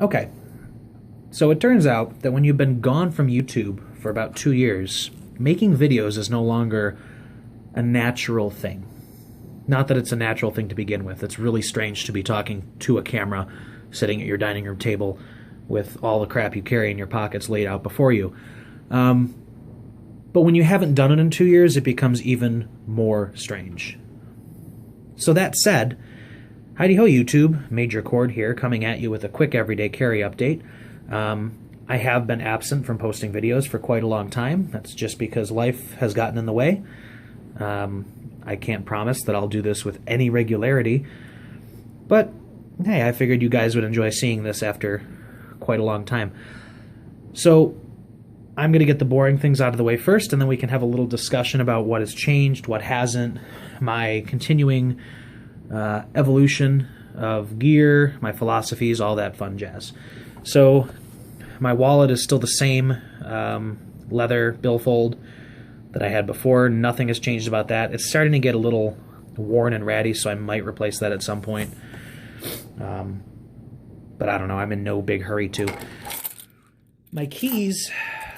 Okay, so it turns out that when you've been gone from YouTube for about 2 years, making videos is no longer a natural thing. Not that it's a natural thing to begin with. It's really strange to be talking to a camera, sitting at your dining room table with all the crap you carry in your pockets laid out before you. But when you haven't done it in 2 years, it becomes even more strange. So that said, Heidi Ho YouTube, Major Chord here, coming at you with a quick everyday carry update. I have been absent from posting videos for quite a long time. That's just because life has gotten in the way. I can't promise that I'll do this with any regularity, but hey, I figured you guys would enjoy seeing this after quite a long time. So I'm going to get the boring things out of the way first, and then we can have a little discussion about what has changed, what hasn't, my continuing evolution of gear, my philosophies, all that fun jazz. So my wallet is still the same leather billfold that I had before. Nothing has changed about that. It's starting to get a little worn and ratty, so I might replace that at some point. But I don't know. I'm in no big hurry to. My keys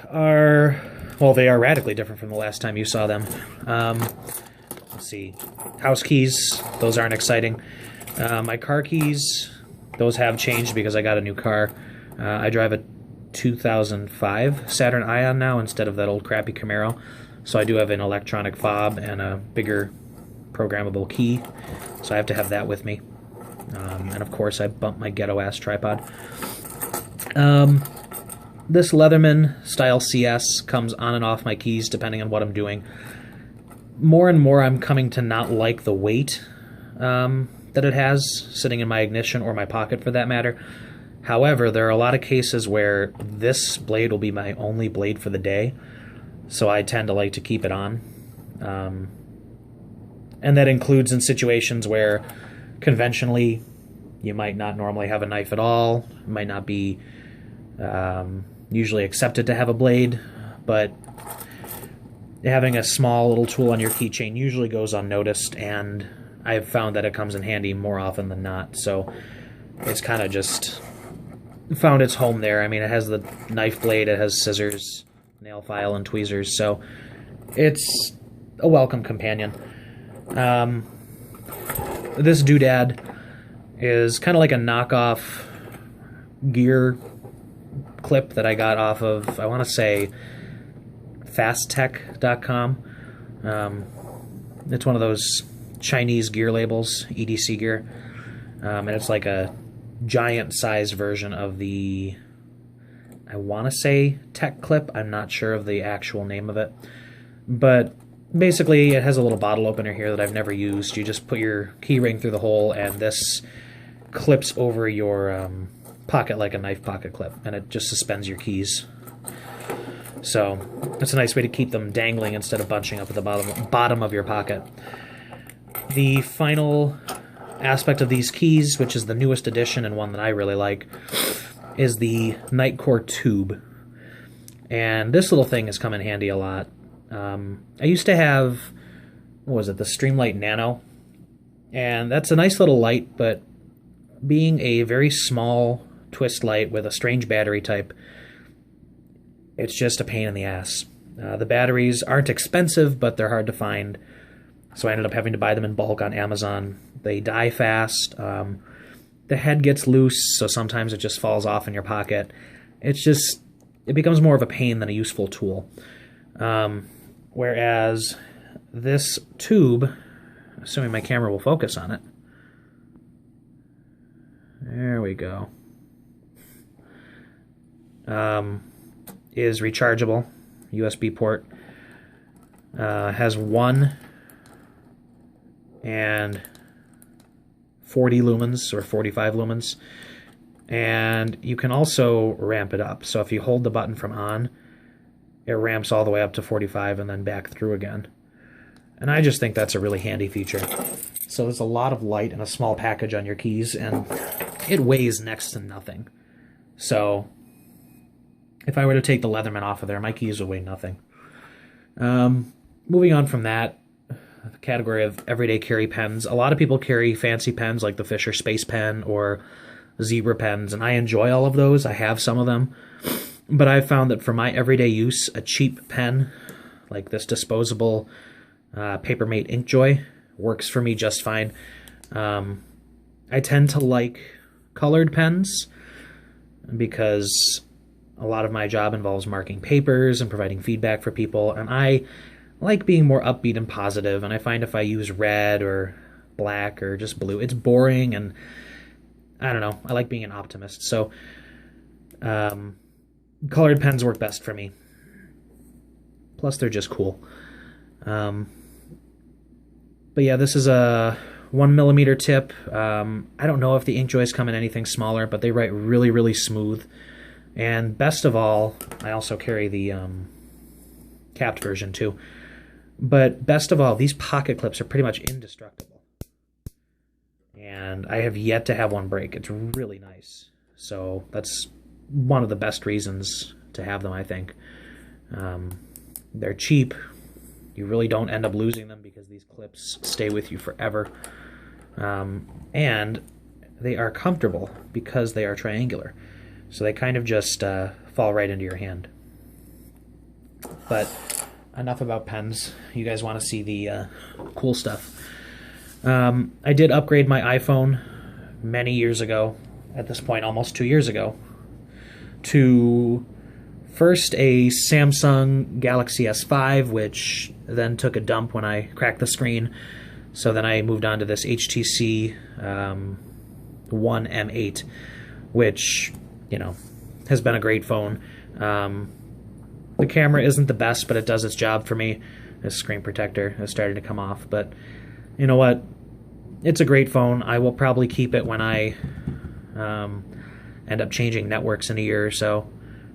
are, well, they are radically different from the last time you saw them. Let's see. House keys, those aren't exciting. My car keys, those have changed because I got a new car. I drive a 2005 Saturn Ion now instead of that old crappy Camaro. So I do have an electronic fob and a bigger programmable key. So I have to have that with me. And of course I bumped my ghetto-ass tripod. This Leatherman style CS comes on and off my keys depending on what I'm doing. More and more I'm coming to not like the weight that it has sitting in my ignition or my pocket for that matter. However, there are a lot of cases where this blade will be my only blade for the day, so I tend to like to keep it on. And that includes in situations where conventionally you might not normally have a knife at all, it might not be usually accepted to have a blade, but having a small little tool on your keychain usually goes unnoticed, and I've found that it comes in handy more often than not, so it's kind of just found its home there. I mean, it has the knife blade, it has scissors, nail file, and tweezers, so it's a welcome companion. This doodad is kind of like a knockoff gear clip that I got off of, I want to say, fasttech.com. It's one of those Chinese gear labels, EDC gear, and it's like a giant-sized version of the, I want to say, tech clip. I'm not sure of the actual name of it, but basically it has a little bottle opener here that I've never used. You just put your key ring through the hole, and this clips over your pocket like a knife pocket clip, and it just suspends your keys. So it's a nice way to keep them dangling instead of bunching up at the bottom of your pocket. The final aspect of these keys, which is the newest addition and one that I really like, is the Nightcore tube. And this little thing has come in handy a lot. I used to have, what was it, the Streamlight Nano, and that's a nice little light, but being a very small twist light with a strange battery type, it's just a pain in the ass. The batteries aren't expensive, but they're hard to find, so I ended up having to buy them in bulk on Amazon. They die fast. The head gets loose, so sometimes it just falls off in your pocket. It becomes more of a pain than a useful tool. Whereas this tube, assuming my camera will focus on it, there we go, is rechargeable, USB port, has 1 and 40 lumens or 45 lumens, and you can also ramp it up. So if you hold the button from on, it ramps all the way up to 45 and then back through again. And I just think that's a really handy feature. So there's a lot of light in a small package on your keys, and it weighs next to nothing. So if I were to take the Leatherman off of there, my keys would weigh nothing. Moving on from that, the category of everyday carry pens. A lot of people carry fancy pens like the Fisher Space Pen or zebra pens, and I enjoy all of those. I have some of them. But I've found that for my everyday use, a cheap pen, like this disposable Papermate Inkjoy, works for me just fine. I tend to like colored pens because a lot of my job involves marking papers and providing feedback for people, and I like being more upbeat and positive, and I find if I use red or black or just blue, it's boring, and I don't know, I like being an optimist. So colored pens work best for me. Plus, they're just cool. But yeah, this is a 1mm tip. I don't know if the Inkjoys come in anything smaller, but they write really, really smooth. And best of all, I also carry the capped version too. But best of all, these pocket clips are pretty much indestructible. And I have yet to have one break. It's really nice. So that's one of the best reasons to have them, I think. They're cheap. You really don't end up losing them because these clips stay with you forever. And they are comfortable because they are triangular. So they kind of just fall right into your hand. But enough about pens. You guys want to see the cool stuff. I did upgrade my iPhone many years ago, at this point almost 2 years ago, to first a Samsung Galaxy S5, which then took a dump when I cracked the screen. So then I moved on to this HTC One M8, which, you know, has been a great phone. The camera isn't the best, but it does its job for me. This screen protector is starting to come off, but you know what? It's a great phone. I will probably keep it when I end up changing networks in a year or so,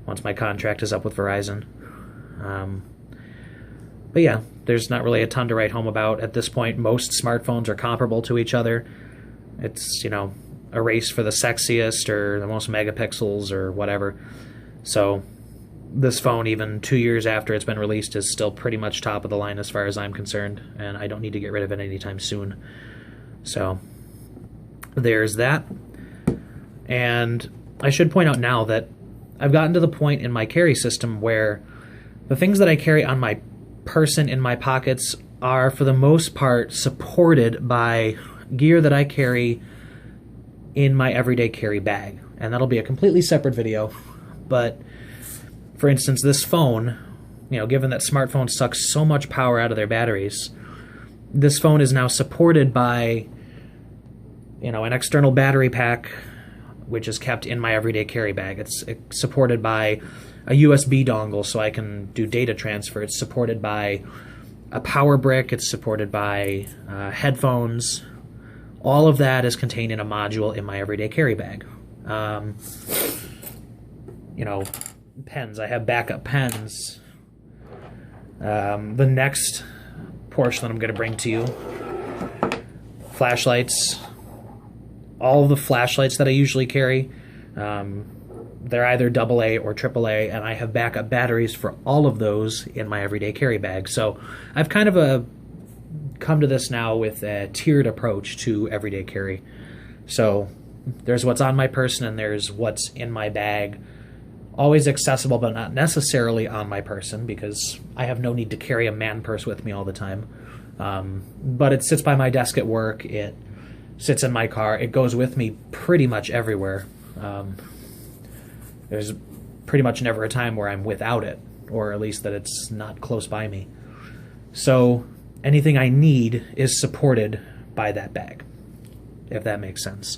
once my contract is up with Verizon. But yeah, there's not really a ton to write home about at this point. Most smartphones are comparable to each other. It's, you know, a race for the sexiest or the most megapixels or whatever. So this phone, even 2 years after it's been released, is still pretty much top of the line as far as I'm concerned, and I don't need to get rid of it anytime soon. So there's that. And I should point out now that I've gotten to the point in my carry system where the things that I carry on my person in my pockets are, for the most part, supported by gear that I carry in my everyday carry bag. And that'll be a completely separate video. But for instance, this phone, you know, given that smartphones suck so much power out of their batteries, this phone is now supported by, you know, an external battery pack, which is kept in my everyday carry bag. It's supported by a USB dongle so I can do data transfer. It's supported by a power brick. It's supported by headphones. All of that is contained in a module in my everyday carry bag. You know, pens. I have backup pens. The next portion that I'm going to bring to you, flashlights. All of the flashlights that I usually carry, they're either AA or AAA, and I have backup batteries for all of those in my everyday carry bag. So I've kind of come to this now with a tiered approach to everyday carry. So there's what's on my person and there's what's in my bag. Always accessible, but not necessarily on my person, because I have no need to carry a man purse with me all the time. But it sits by my desk at work. It sits in my car. It goes with me pretty much everywhere. There's pretty much never a time where I'm without it, or at least that it's not close by me. So anything I need is supported by that bag, if that makes sense.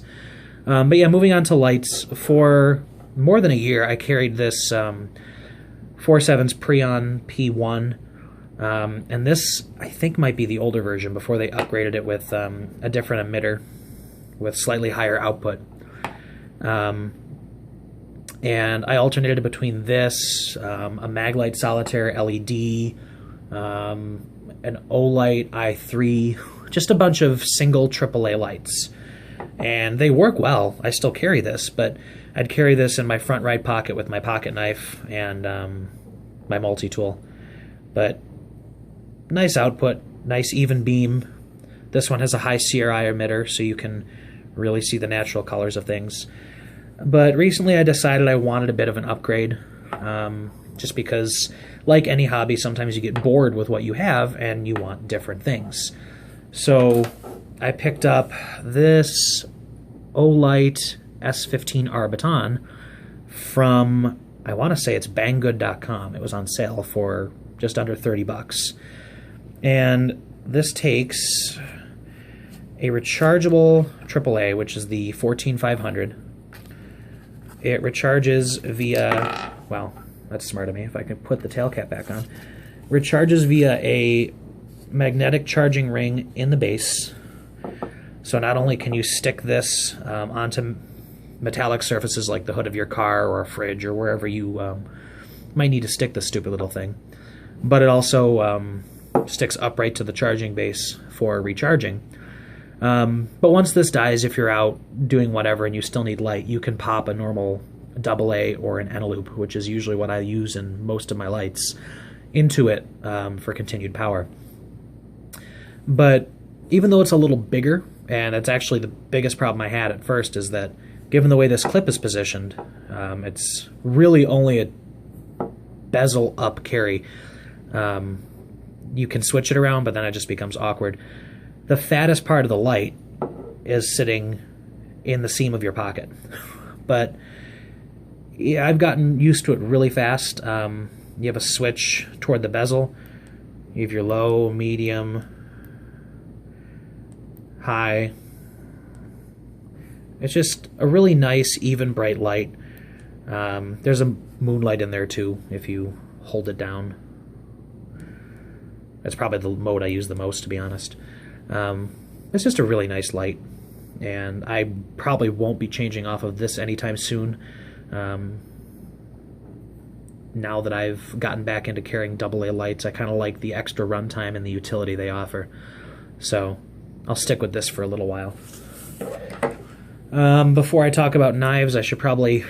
But yeah, moving on to lights. For more than a year, I carried this 4.7's Preon P1. And this, I think, might be the older version before they upgraded it with a different emitter with slightly higher output. And I alternated between this, a Maglite Solitaire LED, an Olight i3, just a bunch of single AAA lights. And they work well. I still carry this, but I'd carry this in my front right pocket with my pocket knife and my multi-tool. But nice output, nice even beam. This one has a high CRI emitter, so you can really see the natural colors of things. But recently I decided I wanted a bit of an upgrade, just because, like any hobby, sometimes you get bored with what you have and you want different things. So I picked up this Olight S15R baton from, I want to say it's banggood.com. It was on sale for just under 30 bucks. And this takes a rechargeable AAA, which is the 14500. It recharges via, well, that's smart of me, if I can put the tail cap back on. Recharges via a magnetic charging ring in the base. So not only can you stick this onto metallic surfaces like the hood of your car or a fridge or wherever you might need to stick this stupid little thing, but it also sticks upright to the charging base for recharging. But once this dies, if you're out doing whatever and you still need light, you can pop a normal AA or an Eneloop, which is usually what I use in most of my lights, into it for continued power. But even though it's a little bigger, and it's actually the biggest problem I had at first, is that given the way this clip is positioned, it's really only a bezel up carry. You can switch it around, but then it just becomes awkward. The fattest part of the light is sitting in the seam of your pocket. But yeah, I've gotten used to it really fast. You have a switch toward the bezel. You have your low, medium, high. It's just a really nice, even, bright light. There's a moonlight in there too, if you hold it down. That's probably the mode I use the most, to be honest. It's just a really nice light, and I probably won't be changing off of this anytime soon. Now that I've gotten back into carrying AA lights, I kind of like the extra runtime and the utility they offer. So I'll stick with this for a little while. Before I talk about knives, I should probably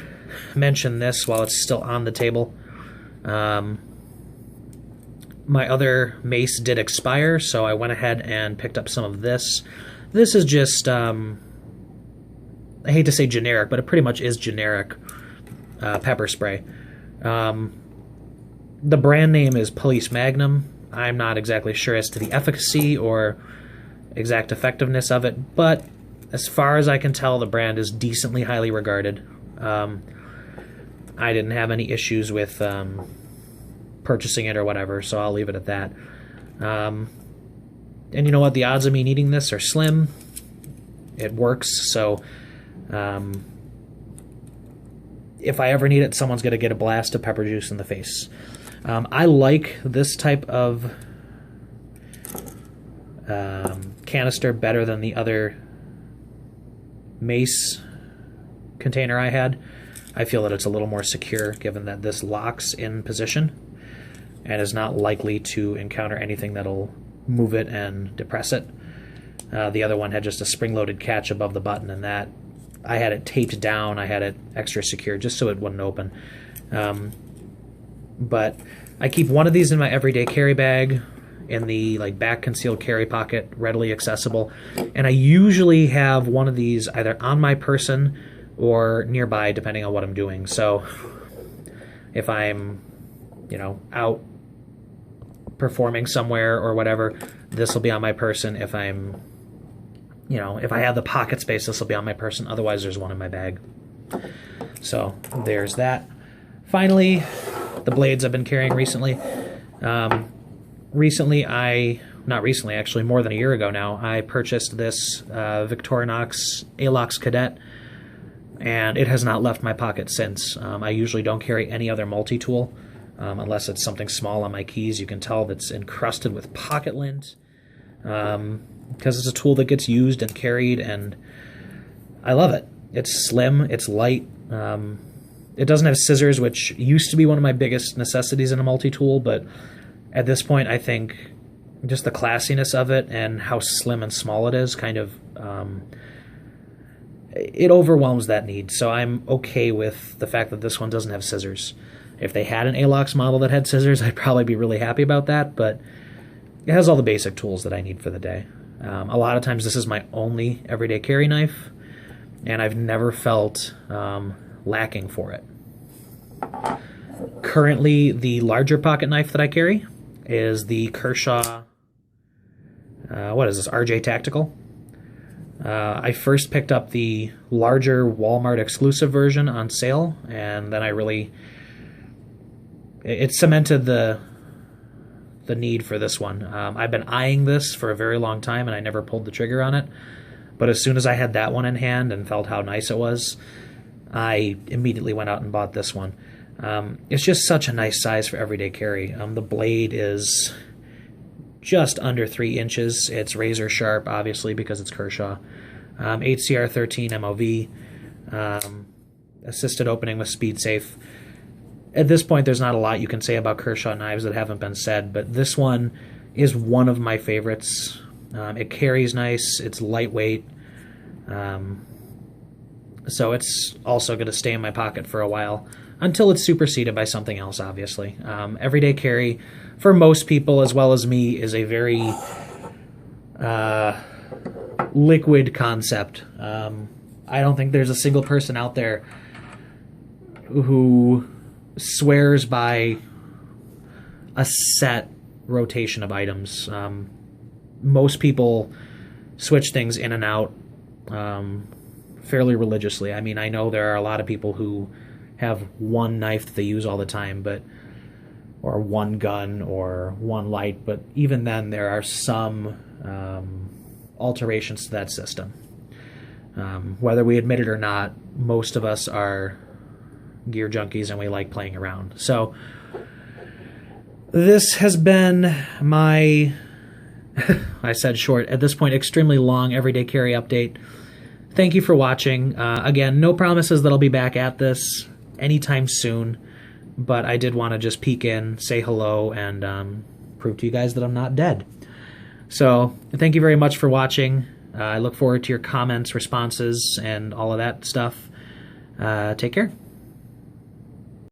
mention this while it's still on the table. My other mace did expire, so I went ahead and picked up some of this. This is just, I hate to say generic, but it pretty much is generic pepper spray. The brand name is Police Magnum. I'm not exactly sure as to the efficacy or exact effectiveness of it, but as far as I can tell, the brand is decently highly regarded. I didn't have any issues with purchasing it or whatever, so I'll leave it at that. And you know what? The odds of me needing this are slim. It works, so if I ever need it, someone's going to get a blast of pepper juice in the face. I like this type of canister better than the other mace container I had. I feel that it's a little more secure, given that this locks in position and is not likely to encounter anything that'll move it and depress it. The other one had just a spring-loaded catch above the button, and that I had it taped down. I had it extra secure just so it wouldn't open. But I keep one of these in my everyday carry bag in the back concealed carry pocket, readily accessible. And I usually have one of these either on my person or nearby, depending on what I'm doing. So if I'm, out performing somewhere or whatever, this will be on my person. If I'm, if I have the pocket space, this will be on my person. Otherwise, there's one in my bag. So there's that. Finally, the blades I've been carrying recently. Not recently, actually, more than a year ago now, I purchased this Victorinox Alox Cadet, and it has not left my pocket since. I usually don't carry any other multi-tool, unless it's something small on my keys. You can tell that's encrusted with pocket lint, because it's a tool that gets used and carried, and I love it. It's slim, it's light. It doesn't have scissors, which used to be one of my biggest necessities in a multi-tool, but at this point, I think just the classiness of it and how slim and small it is kind of, it overwhelms that need. So I'm okay with the fact that this one doesn't have scissors. If they had an Alox model that had scissors, I'd probably be really happy about that, but it has all the basic tools that I need for the day. A lot of times this is my only everyday carry knife, and I've never felt lacking for it. Currently, the larger pocket knife that I carry is the Kershaw, what is this, RJ Tactical. I first picked up the larger Walmart exclusive version on sale, and then it cemented the need for this one. I've been eyeing this for a very long time, and I never pulled the trigger on it. But as soon as I had that one in hand and felt how nice it was, I immediately went out and bought this one. It's just such a nice size for everyday carry. The blade is just under 3 inches. It's razor sharp, obviously, because it's Kershaw. HCR 13 MOV, assisted opening with speed safe. At this point, there's not a lot you can say about Kershaw knives that haven't been said, but this one is one of my favorites. It carries nice, it's lightweight, so it's also going to stay in my pocket for a while, until it's superseded by something else, obviously. Everyday carry, for most people, as well as me, is a very liquid concept. I don't think there's a single person out there who swears by a set rotation of items. Most people switch things in and out fairly religiously. I mean, I know there are a lot of people who have one knife that they use all the time, or one gun or one light, but even then there are some alterations to that system. Whether we admit it or not, most of us are gear junkies and we like playing around. So this has been my, I said short, at this point extremely long everyday carry update. Thank you for watching. Again, no promises that I'll be back at this anytime soon, but I did want to just peek in, say hello, and prove to you guys that I'm not dead. So thank you very much for watching. I look forward to your comments, responses, and all of that stuff. Take care.